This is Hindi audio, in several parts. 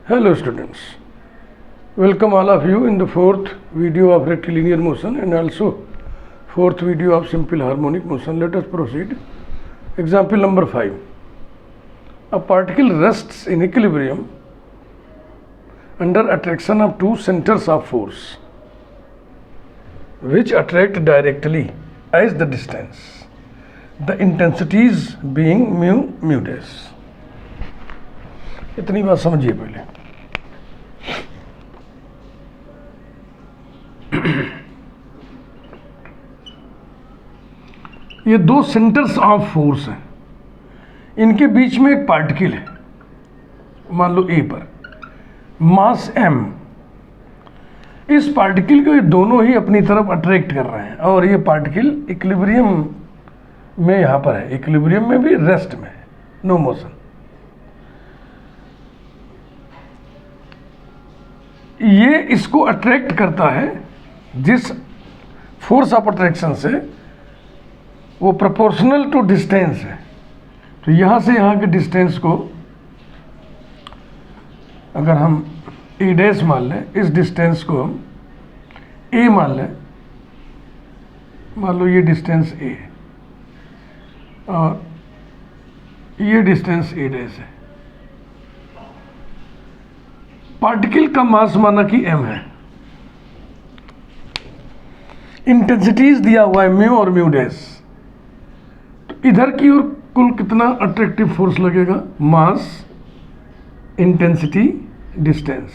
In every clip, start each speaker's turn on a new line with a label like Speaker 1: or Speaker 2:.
Speaker 1: Hello students, welcome all of you in the fourth video of rectilinear motion and also fourth video of simple harmonic motion. Let us proceed. Example number 5. A particle rests in equilibrium under attraction of two centers of force which attract directly as the distance, the intensities being mu dash. इतनी बात समझिए पहले। ये दो सेंटर्स ऑफ फोर्स हैं, इनके बीच में एक पार्टिकल है, मान लो ए पर मास m। इस पार्टिकल को ये दोनों ही अपनी तरफ अट्रैक्ट कर रहे हैं और ये पार्टिकल इक्विलिब्रियम में यहाँ पर है, इक्विलिब्रियम में भी रेस्ट में है, नो मोशन। ये इसको अट्रैक्ट करता है जिस फोर्स ऑफ अट्रैक्शन से वो प्रोपोर्शनल टू डिस्टेंस है। तो यहाँ से यहाँ के डिस्टेंस को अगर हम ए डैश मान लें, इस डिस्टेंस को हम ए मान लें, मान लो ये डिस्टेंस ए है और ये डिस्टेंस ए डैश है। पार्टिकल का मास माना कि m है, इंटेंसिटीज दिया हुआ है म्यू और म्यू डैश। तो इधर की ओर कुल कितना अट्रैक्टिव फोर्स लगेगा? Mass, intensity, distance.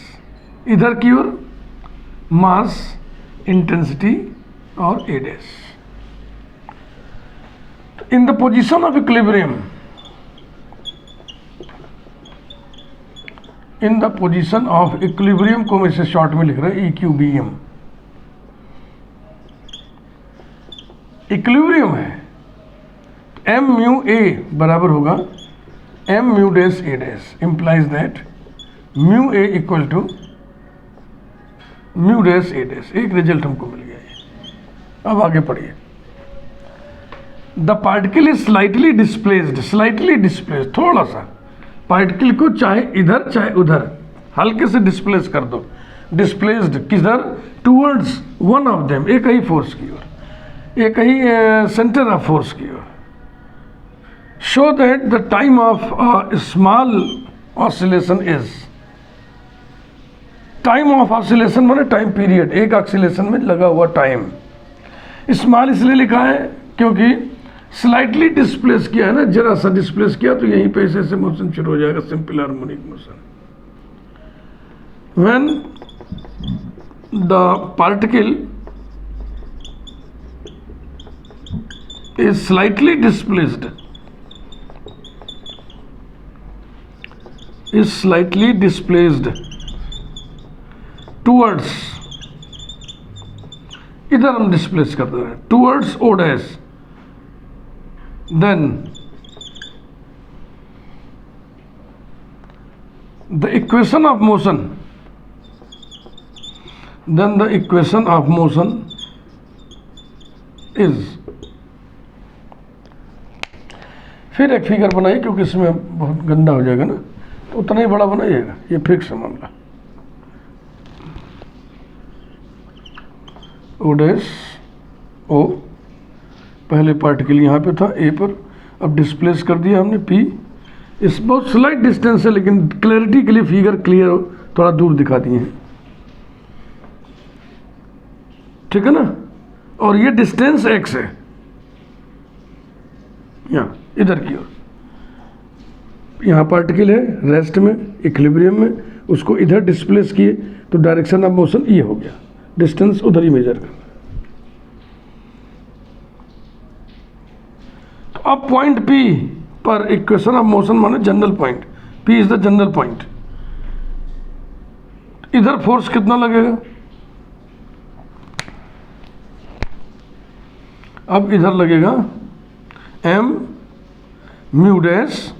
Speaker 1: इधर की ओर मास, इंटेंसिटी और A dash. In the position of equilibrium, in the position of equilibrium को हम इसे शॉर्ट में लिख रहे हैं EQBM। इक्विलिब्रियम है, m म्यू a बराबर होगा m mu dash a dash, implies that mu a equal to mu dash a dash. एक रिजल्ट हमको मिल गया है। अब आगे पढ़िए। The particle is slightly displaced, slightly displaced, थोड़ा सा पार्टिकल को चाहे इधर चाहे उधर हल्के से डिस्प्लेस कर दो। डिस्प्लेस्ड किधर? टूवर्ड्स वन ऑफ देम, एक ही फोर्स की ओर, एक ही सेंटर ऑफ फोर्स की ओर। Show that the time of small oscillation is, time of oscillation माने टाइम पीरियड, एक ऑसिलेशन में लगा हुआ टाइम। स्मॉल इसलिए लिखा है क्योंकि स्लाइटली डिस्प्लेस किया है ना, जरा सा डिस्प्लेस किया तो यहीं पे ऐसे मोशन शुरू हो जाएगा, simple harmonic motion. When the particle is slightly displaced, is slightly displaced towards, इधर हम डिस्प्लेस कर दे रहे हैं, towards O dash, then the equation of motion, then the equation of motion is, फिर एक फिगर बनाइए क्योंकि इसमें बहुत गंदा हो जाएगा ना, तो उतना ही बड़ा बनाइएगा, ये फिक्स है मामला। ओ डैश ओ, पहले पार्टिकल यहाँ पे था ए पर, अब डिस्प्लेस कर दिया हमने पी। इस बहुत स्लाइट डिस्टेंस है लेकिन क्लैरिटी के लिए फिगर क्लियर हो, थोड़ा दूर दिखा दिए हैं, ठीक है ना। और ये डिस्टेंस x है, यहाँ इधर की ओर, यहाँ पार्टिकल है रेस्ट में, इक्विलिब्रियम में, उसको इधर डिस्प्लेस किए तो डायरेक्शन ऑफ मोशन ये हो गया, डिस्टेंस उधर ही मेजर करना। अब पॉइंट P पर इक्वेशन ऑफ मोशन माने general point, P is the general point. इधर फोर्स कितना लगेगा? अब इधर लगेगा m म्यू डैश,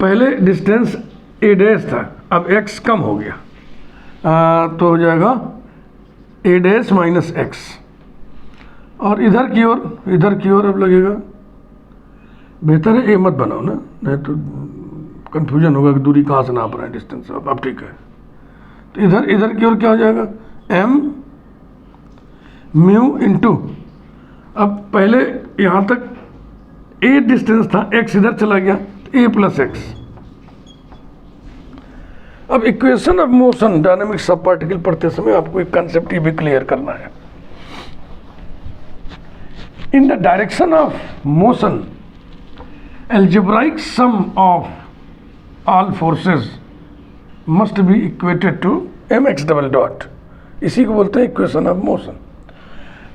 Speaker 1: पहले डिस्टेंस a डैश था, अब x कम हो गया, तो हो जाएगा a डैश माइनस x। और इधर की ओर अब लगेगा, बेहतर है ए मत बनाओ ना, नहीं तो कंफ्यूजन होगा कि दूरी कहाँ से नाप रहे हैं, डिस्टेंस। अब ठीक है, तो इधर की ओर क्या हो जाएगा, m म्यू इंटू, अब पहले यहाँ तक a डिस्टेंस था, x इधर चला गया, a प्लस एक्स। अब इक्वेशन ऑफ मोशन डायनामिक्स सब पार्टिकल पढ़ते समय आपको एक कंसेप्ट ये भी क्लियर करना है। In the direction of motion algebraic sum of all forces must be equated to mx double dot, इसी को बोलते हैं इक्वेशन ऑफ मोशन।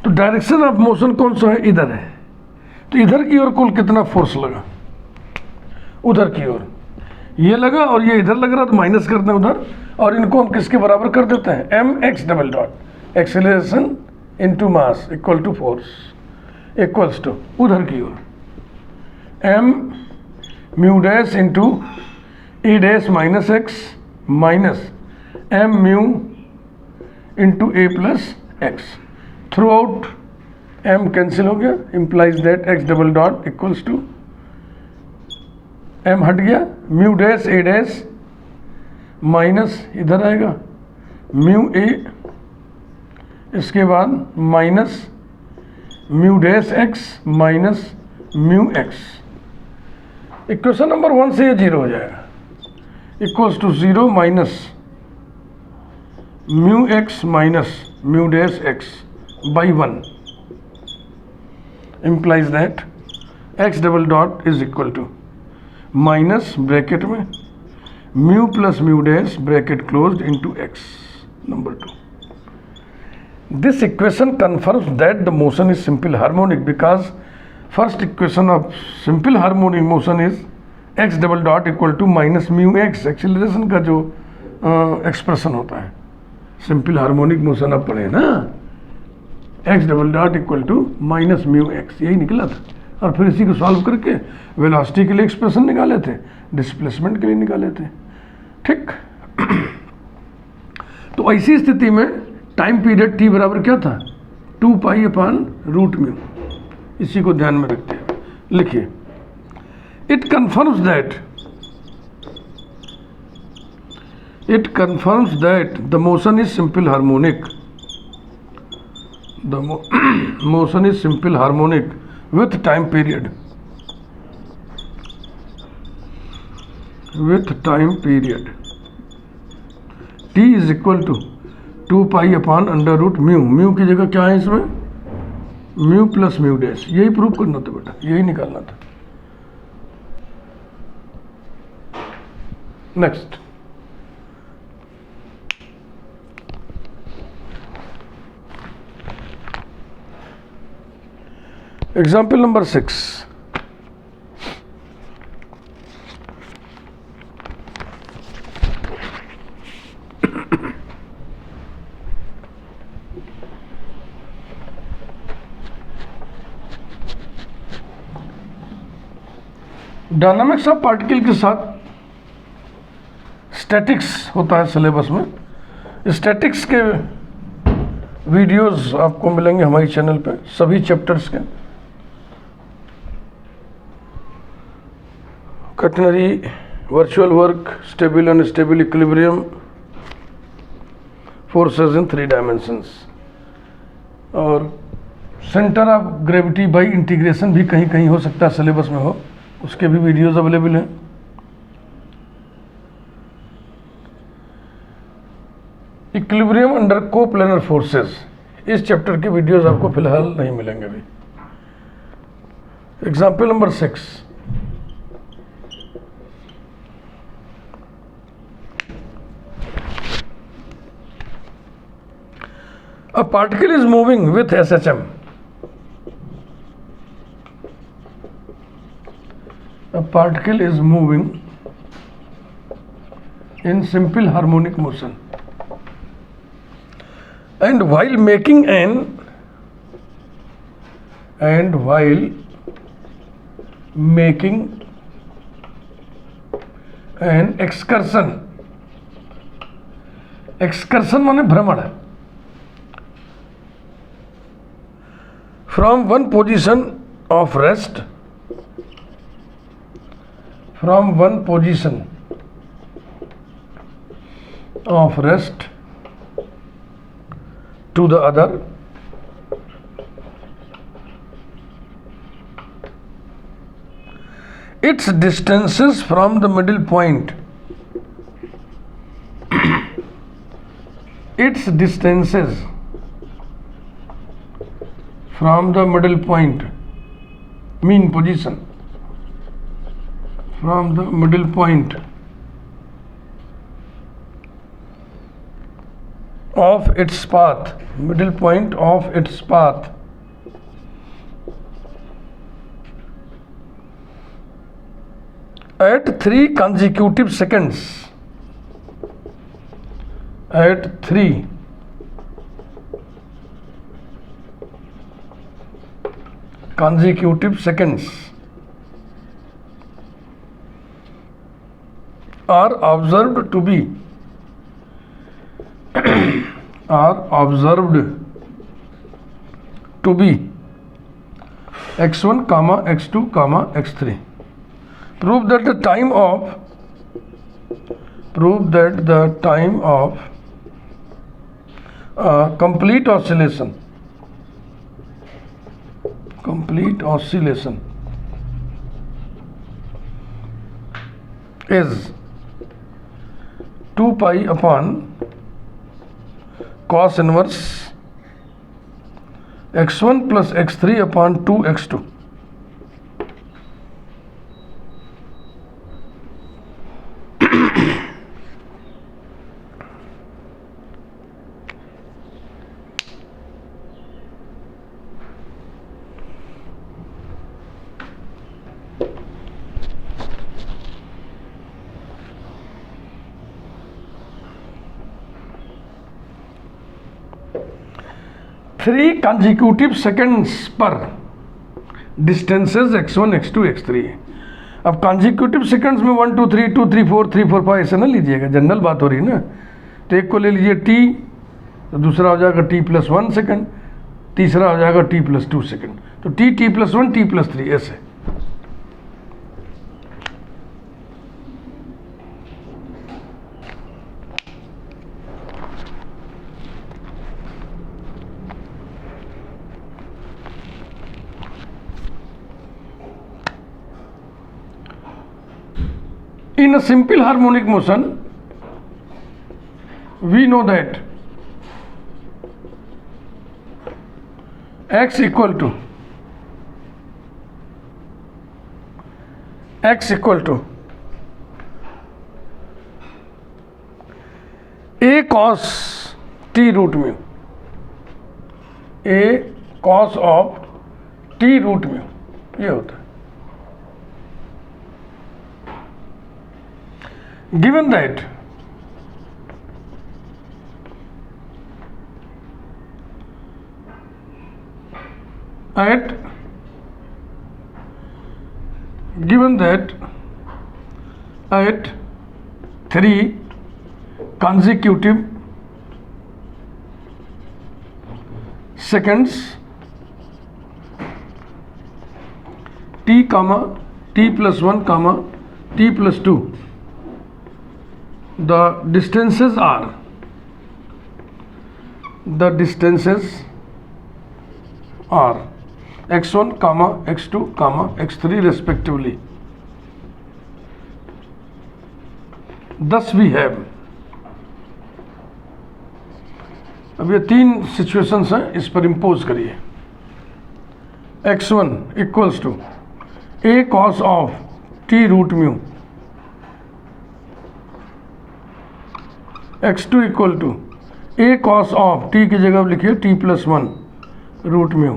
Speaker 1: तो डायरेक्शन ऑफ मोशन कौन सा है, इधर है, तो इधर की ओर कुल कितना फोर्स लगा, उधर की ओर ये लगा और ये इधर लग रहा, तो माइनस करते हैं उधर, और इनको हम किसके बराबर कर देते हैं, mx double dot, acceleration into mass equal to force equals to उधर की ओर m mu dash into e dash minus X minus m mu into a plus X. Throughout m cancel हो गया, implies that x double dot equals to m हट गया, mu dash a dash minus इधर आएगा म्यू a, इसके बाद minus mu dash x minus mu X. Equation number 1 से ये 0 हो जाएगा, equals to 0 minus mu X minus mu dash X by 1 implies that x double dot is equal to minus bracket में mu plus mu dash bracket closed into x। Number 2, this equation confirms that the motion is simple harmonic because first equation of simple harmonic motion is x double dot equal to minus mu X. Acceleration का जो एक्सप्रेशन होता है सिंपल हार्मोनिक मोशन अब पढ़े ना, x double dot equal to minus mu X, यही निकला था। और फिर इसी को सॉल्व करके वेलोसिटी के लिए एक्सप्रेशन निकाले थे, डिस्प्लेसमेंट के लिए निकाले थे, ठीक। तो ऐसी स्थिति में टाइम पीरियड t बराबर क्या था, 2 पाई अपॉन रूट म्यू, इसी को ध्यान में रखते हैं। लिखिए, it confirms that the motion is simple harmonic, the motion is simple harmonic with time period, t is equal to 2 pi upon under root mu, mu की जगह क्या है इसमें, म्यू प्लस म्यू डैश, यही प्रूव करना था बेटा, यही निकालना था। Next, example number 6। Dynamics of particle के साथ स्टैटिक्स होता है सिलेबस में। स्टैटिक्स के वीडियोस आपको मिलेंगे हमारे चैनल पे, सभी चैप्टर्स के। Catenary, virtual work, stable unstable equilibrium, forces in 3 dimensions, और centre of gravity by integration भी कहीं कहीं हो सकता है सिलेबस में हो, उसके भी वीडियोस अवेलेबल हैं। इक्विलिब्रियम अंडर कोप्लेनर फोर्सेस, इस चैप्टर के वीडियोस आपको फिलहाल नहीं मिलेंगे अभी। Example number 6, a particle is moving with SHM. A particle is moving in simple harmonic motion, and while making an excursion, excursion माने भ्रमण है, from one position of rest from one position of rest to the other its distances from the middle point its distances from the middle point mean position from the middle point of its path middle point of its path at 3 consecutive seconds at 3 consecutive seconds are observed to be x1 comma x2 comma x3. Prove that the time of complete oscillation is 2 pi upon cos inverse x1 plus x3 upon 2 x2. Three consecutive seconds पर डिस्टेंसेस x1 x2 x3 है। अब कंजिक्यूटिव सेकेंड्स में 1 2 3 2 3 4 3 4 5 ऐसे ना लीजिएगा, जनरल बात हो रही है ना। तो एक को ले लीजिए t, तो दूसरा हो जाएगा t + 1 सेकेंड, तीसरा हो जाएगा t + 2 सेकेंड। तो t + 1 t + 3 ऐसे। In a simple harmonic motion, we know that x equal to a cos t root mu, a cos of t root mu, ये होता है। Given that at 3 consecutive seconds t comma t + 1 comma t + 2, the distances are x1 comma x2 comma x3 respectively. Thus we have, अब ये तीन सिचुएशंस हैं, इस पर इम्पोज करिए। x1 equals to a cos of t root mu, x2 equal to a cos of t की जगह लिखिए t + 1 root mu,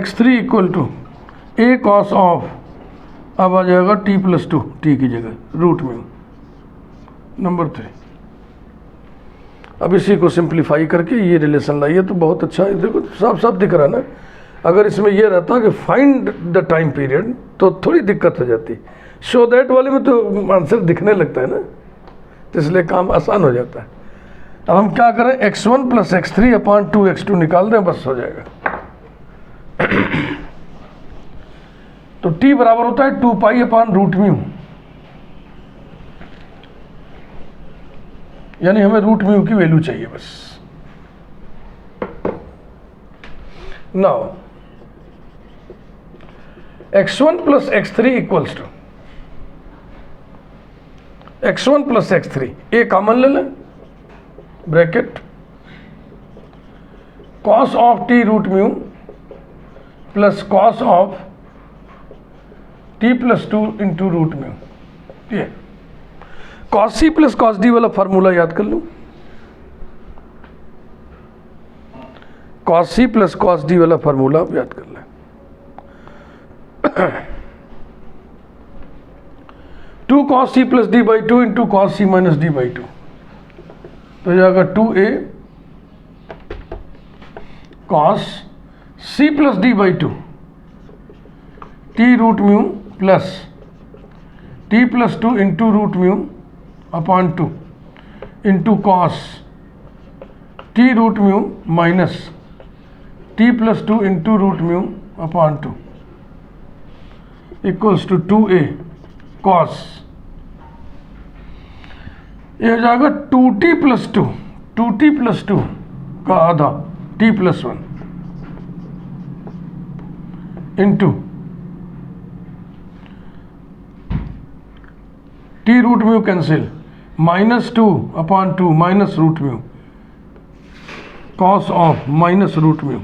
Speaker 1: x3 equal to a cos of, अब आ जाएगा t + 2 t की जगह रूट म्यू। नंबर 3, अब इसी को सिंप्लीफाई करके ये रिलेशन लाइए तो बहुत अच्छा है। देखो साफ साफ दिख रहा है ना। अगर इसमें यह रहता कि फाइंड द टाइम पीरियड तो थोड़ी दिक्कत हो जाती। शो दैट वाले में तो आंसर दिखने लगता है ना, तो इसलिए काम आसान हो जाता है। अब हम क्या करें, x1 + x3 upon 2 x2 निकाल दें, बस हो जाएगा। तो t बराबर होता है 2π/√μ, यानी हमें √μ की वैल्यू चाहिए बस। Now x1 + x3 equals to x1 + x3, A common ले लें, bracket cos of t√μ plus cos of t + 2 × √μ। ये cos c + cos d वाला फार्मूला याद कर लूं, cos c + cos d वाला फार्मूला आप याद कर लें। 2 cos c + d/2 × cos c - d/2, तो जाएगा 2a cos c + d/2 t√μ plus t + 2 × √μ/2 into cos t√μ minus t + 2 × √μ/2 equals to 2a cos, ये हो जाएगा 2t + 2, 2t + 2 का आधा t + 1 into t√μ cancel, -2/2 minus √μ cos of -√μ,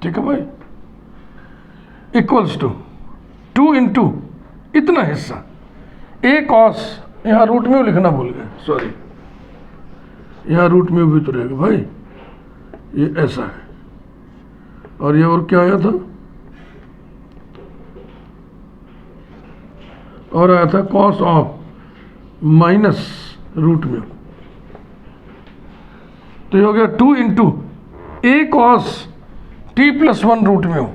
Speaker 1: ठीक है भाई, इक्वल्स टू 2 × इतना हिस्सा a cos, यहाँ √μ लिखना भूल गए, सॉरी, यहाँ √μ भी तो रहेगा भाई, ये ऐसा है, और ये और क्या आया था, और आया था cos ऑफ -√μ, तो ये हो गया 2 × a cos t + 1 √μ,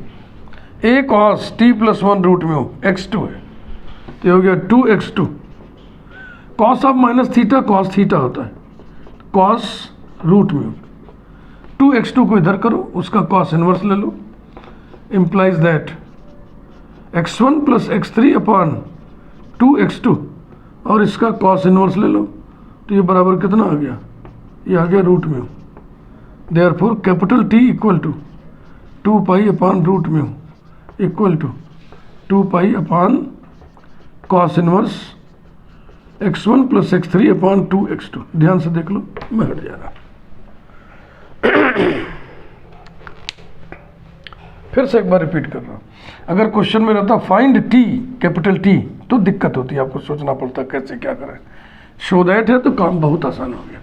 Speaker 1: a cos t + 1 √μ x2 है, तो ये हो गया 2x2, cos ऑफ -θ cos θ होता है, cos √μ, 2x2 को इधर करो, उसका cos इनवर्स ले लो, implies that x1 + x3 / 2x2 और इसका cos इनवर्स ले लो, तो ये बराबर कितना आ गया, ये आ गया √μ। Therefore capital T equal to 2π/√μ equal to 2π/ cos inverse x1 + x3 / 2x2। ध्यान से देख लो, मैं हट जा रहा, फिर से एक बार रिपीट कर रहा हूँ। अगर क्वेश्चन में रहता फाइंड t, कैपिटल T, तो दिक्कत होती है, आपको सोचना पड़ता कैसे क्या करें। शो दैट है तो काम बहुत आसान हो गया।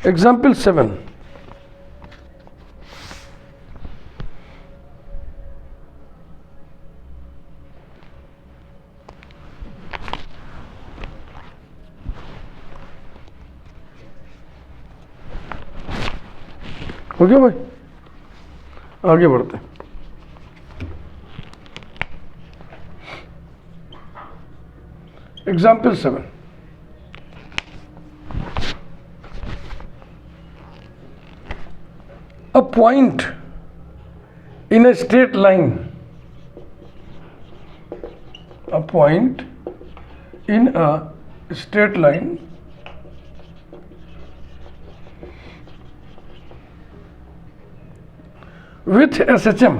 Speaker 1: एग्जाम्पल 7, हो गया भाई, आगे बढ़ते हैं। Example 7, a point in a straight line, a point in a straight line with SHM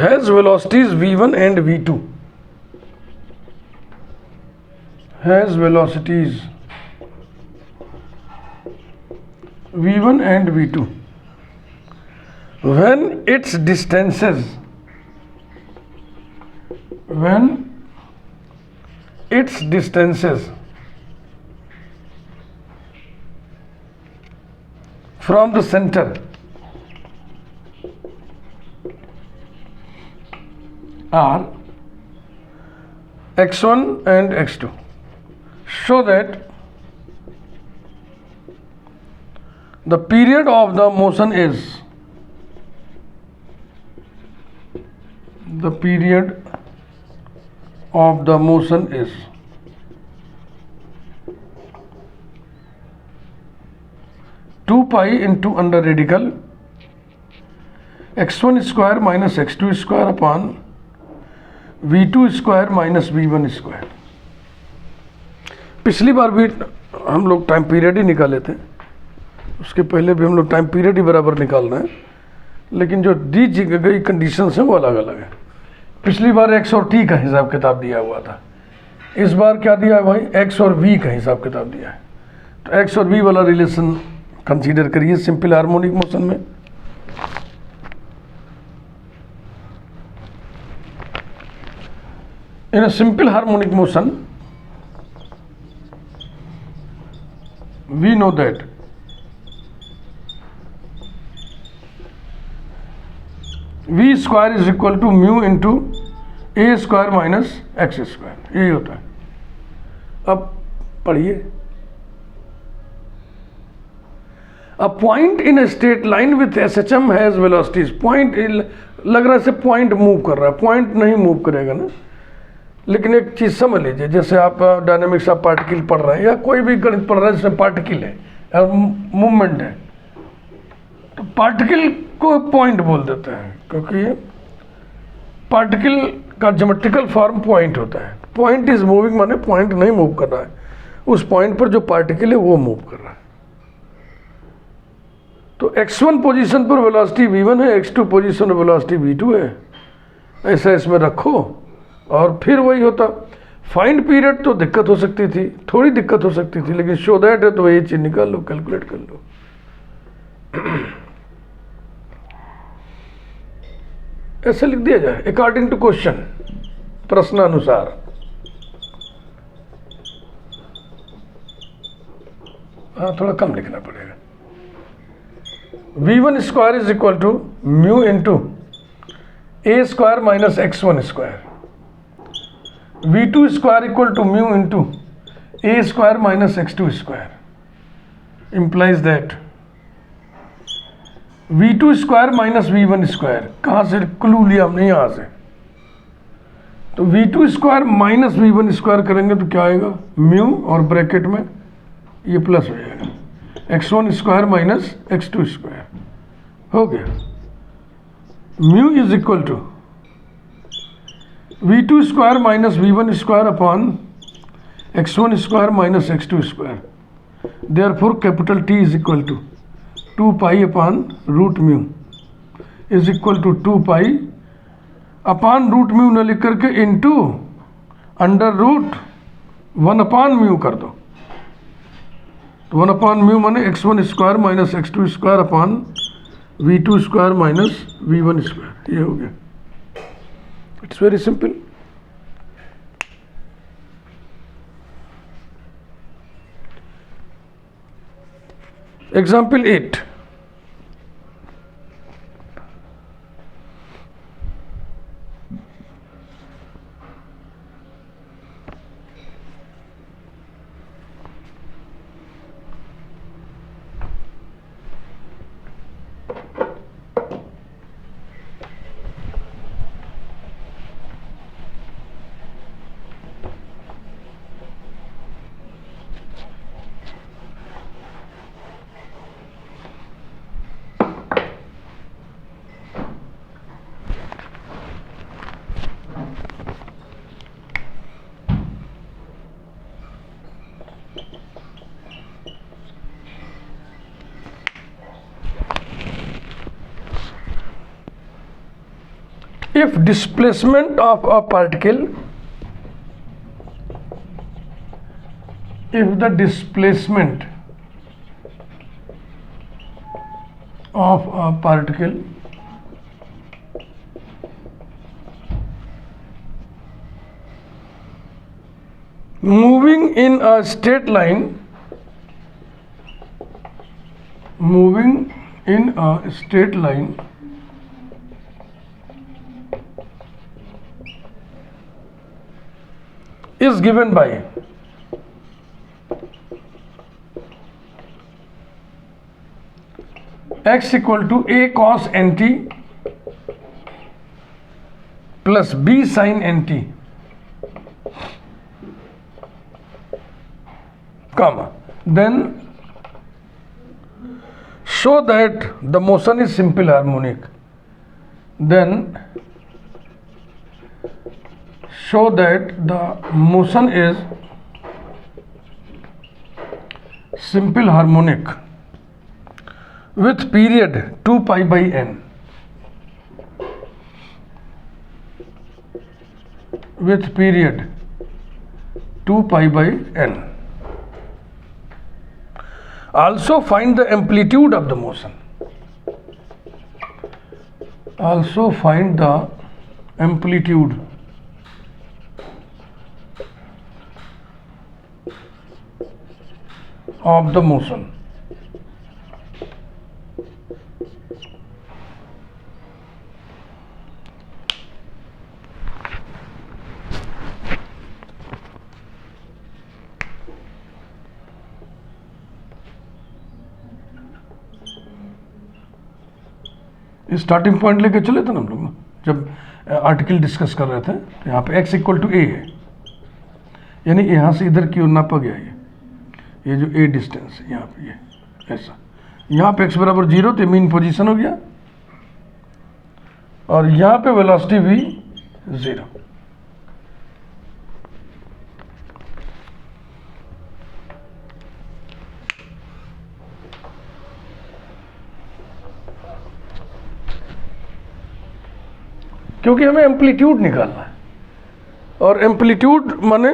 Speaker 1: has velocities v1 and v2, has velocities v1 and v2 when its distances from the center are x1 and x2, so that the period of the motion is, the period of the motion is 2 pi into under radical x1 square minus x2 square upon v2 square minus v1 square. पिछली बार भी हम लोग टाइम पीरियड ही निकाले थे, उसके पहले भी हम लोग टाइम पीरियड ही बराबर निकालना है, लेकिन जो दी गई कंडीशंस हैं वो अलग अलग है। पिछली बार x और t का हिसाब किताब दिया हुआ था, इस बार क्या दिया है भाई, x और v का हिसाब किताब दिया है। तो x और v वाला रिलेशन कंसीडर करिए सिंपल हार्मोनिक मोशन में। In a simple harmonic motion, we know that v square is equal to mu into a square minus x square, यही होता है। अब पढ़िए, a point in a straight line with SHM has velocities, point लग रहा है से पॉइंट मूव कर रहा है, पॉइंट नहीं मूव करेगा ना, लेकिन एक चीज़ समझ लीजिए, जैसे आप डायनामिक्स ऑफ पार्टिकल पढ़ रहे हैं या कोई भी गणित पढ़ रहे हैं जिसमें पार्टिकल है और मूवमेंट है, तो पार्टिकल को पॉइंट बोल देते हैं, क्योंकि पार्टिकल का ज्योमेट्रिकल फॉर्म पॉइंट होता है। पॉइंट इज मूविंग माने पॉइंट नहीं मूव कर रहा है, उस पॉइंट पर जो पार्टिकल है वो मूव कर रहा है। तो x1 पोजीशन पर वेलोसिटी v1 है, x2 पोजीशन पर वेलोसिटी v2 है, ऐसा इसमें रखो और फिर वही होता। फाइंड पीरियड तो दिक्कत हो सकती थी, थोड़ी दिक्कत हो सकती थी, लेकिन शो दैट है तो वही चीज निकाल लो, कैलकुलेट कर लो। ऐसे लिख दिया जाए अकॉर्डिंग टू क्वेश्चन, प्रश्नानुसार। हाँ, थोड़ा कम लिखना पड़ेगा। v1 square is equal to mu into a square minus x1 square, v2 square equal to mu into a square minus x2 square implies that v2 square minus v1 square, कहाँ से क्लू लिया हमने, यहाँ से। तो v2 square minus v1 square करेंगे तो क्या आएगा, म्यू और ब्रैकेट में ये प्लस हो जाएगा, x1 square minus x2 square हो गया। Mu is equal to v2 square minus v1 square upon x1 square minus x2 square, therefore capital T is equal to 2 pi upon root mu is equal to 2 pi upon root mu न लिख करके into under root 1 upon mu कर दो। तो 1 अपॉन म्यू माने x1 square minus x2 square upon v2 square minus v1 square, ये हो गया। It's very simple. Example 8, if displacement of a particle, if the displacement of a particle moving in a straight line, moving in a straight line is given by x equal to a cos nt plus b sin nt, comma, then show that the motion is simple harmonic. Then show that the motion is simple harmonic with period 2 pi by n, with period 2 pi by n. Also find the amplitude of the motion. Also find the amplitude of the motion. Starting point लेके चले थे ना हम लोग जब आर्टिकल डिस्कस कर रहे थे, यहाँ पे x इक्वल टू a है, यानी यहाँ से इधर की ओर नापा गया ये जो a डिस्टेंस है यहाँ पे, ये ऐसा, यहाँ पे x बराबर 0 तो मीन पोजीशन हो गया, और यहाँ पे वेलोसिटी भी 0। क्योंकि हमें एम्पलीट्यूड निकालना है, और एम्पलीट्यूड माने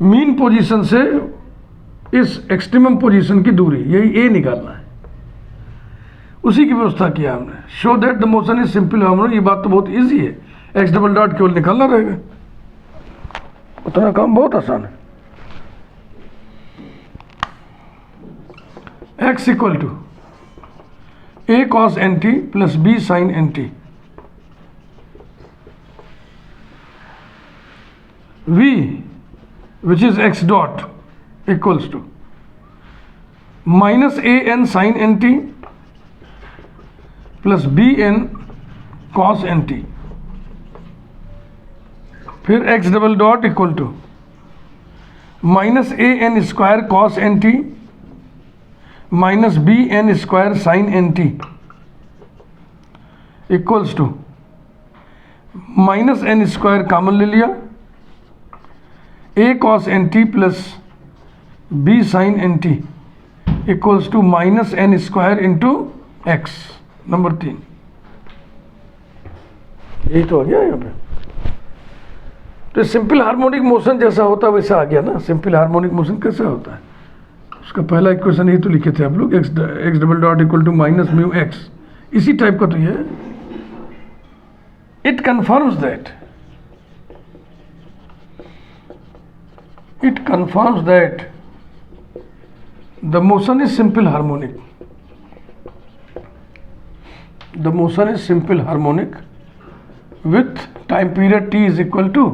Speaker 1: मीन पोजीशन से इस एक्सट्रीमम पोजीशन की दूरी, यही ए निकालना है, उसी की व्यवस्था किया हमने। Show that the motion is simple harmonic, ये बात तो बहुत इजी है, एक्स डबल डॉट केवल निकालना रहेगा, उतना काम बहुत आसान है। X equal to A cos N T plus B sine N T, V which is x dot equals to minus a n sin n t plus b n cos n t, फिर x double dot equal to minus A N square cos N T minus B N square sine N T equals to minus N square common ले लिया, a cos N T plus b sine N T equals to minus N square into X, number 3, यही तो आ गया यहाँ पे। तो सिंपल हार्मोनिक मोशन जैसा होता है वैसा आ गया ना। सिंपल हार्मोनिक मोशन कैसा होता है, उसका पहला इक्वेशन यही तो लिखे थे आप लोग, X double dot equal to minus mu X, इसी टाइप का तो ये है। It confirms that the motion is simple harmonic. The motion is simple harmonic with time period t is equal to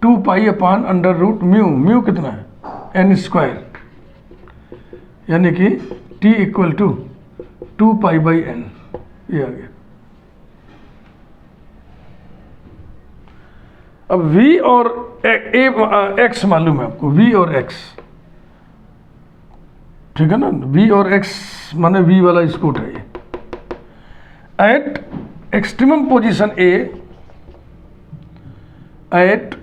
Speaker 1: 2 pi upon under root mu, mu कितना है n स्क्वायर, यानी कि t equal to 2 pi by n, ये आ गया। अब v और x मालूम है आपको, v और x, ठीक है ना, v और x माने v वाला स्कूट है ये। At extremum position a, at,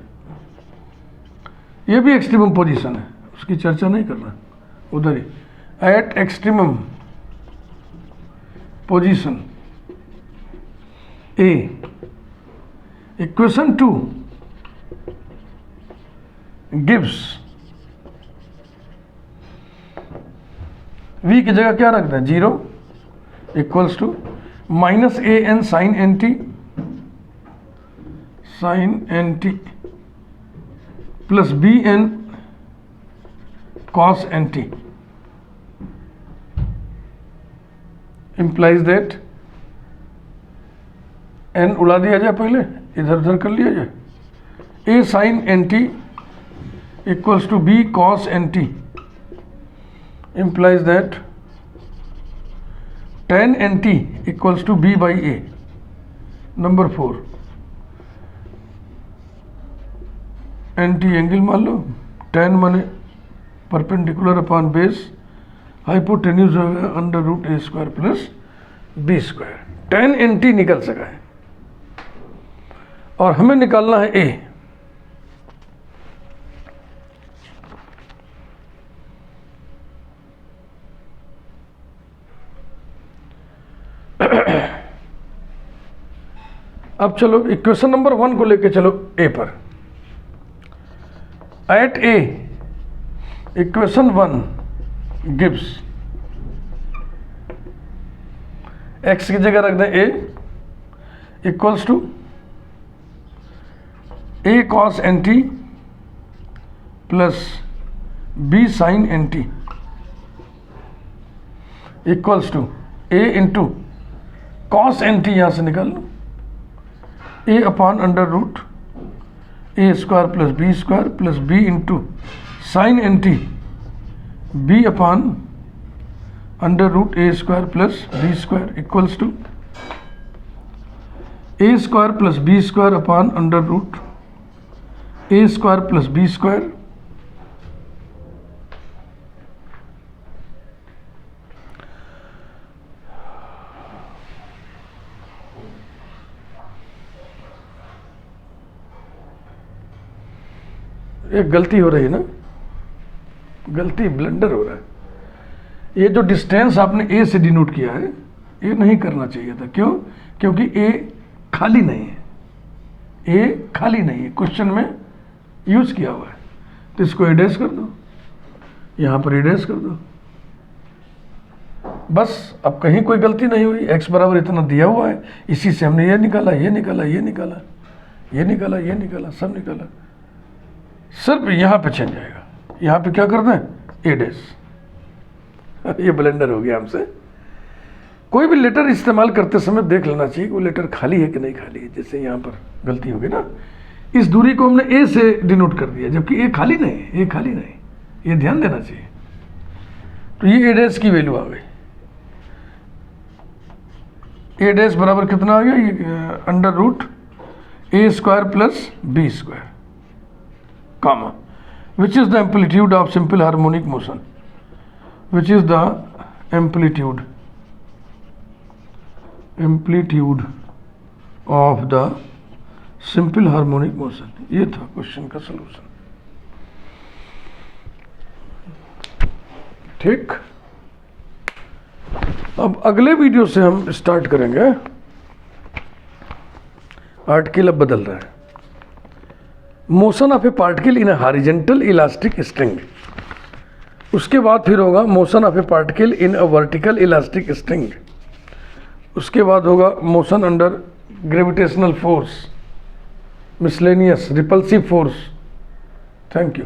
Speaker 1: ये भी एक्सट्रीमम पोजीशन है, उसकी चर्चा नहीं कर रहा, उधर ही, at extremum position a, equation 2 gives, v की जगह क्या रखते हैं 0, equals to minus A N sine N T plus B N cos N T, implies that n उड़ा दिया जाए, पहले इधर उधर कर लिया जाए, a sin N T equals to b cos N T implies that tan NT equals to B by A। नंबर 4 NT एंगल मान लो, tan माने परपेंडिकुलर अपॉन बेस, हाइपोटेन्यूज होगा under root A square plus B square. tan NT निकल सका है और हमें निकालना है A। अब चलो इक्वेशन नंबर 1 को लेके चलो A पर। At A equation 1 gives, x की जगह रख दें A equals to A cos NT plus B sin NT equals to A into cos NT यहां से निकाल लो, A upon under root A square plus B square plus B into sine NT B upon under root A square plus B square equals to A square plus B square upon under root A square plus B square एक गलती हो रही है ना, गलती ब्लंडर हो रहा है। ये जो डिस्टेंस आपने ए से डिनोट किया है ये नहीं करना चाहिए था। क्यों? क्योंकि ए खाली नहीं है, ए खाली नहीं है, क्वेश्चन में यूज किया हुआ है। तो इसको एडेस कर दो, यहां पर एडेस कर दो, बस। अब कहीं कोई गलती नहीं हुई, x बराबर इतना दिया हुआ है, इसी से हमने ये निकाला, ये निकाला, ये निकाला, ये निकाला, ये निकाला, सब निकाला। सिर्फ यहां पे चेंज आएगा, यहां पे क्या करना है, एडेस। ये ब्लेंडर हो गया हमसे। कोई भी लेटर इस्तेमाल करते समय देख लेना चाहिए वो लेटर खाली है कि नहीं खाली है। जैसे यहां पर गलती होगी ना, इस दूरी को हमने ए से डिनोट कर दिया जबकि ए खाली नहीं है, ए खाली नहीं, ये ध्यान देना चाहिए। तो ये एडेस की वैल्यू आ गई। एडेस बराबर कितना आ गया, ये under root A square plus B square comma, which is the amplitude of simple harmonic motion, which is the amplitude of the simple harmonic motion। ये था क्वेश्चन का सलूशन। ठीक, अब अगले वीडियो से हम स्टार्ट करेंगे। आर्टिकल अब बदल रहा है, motion of A particle in A horizontal elastic string. उसके बाद फिर होगा motion of A particle in a vertical elastic string. उसके बाद होगा motion under gravitational force, miscellaneous repulsive force. Thank you.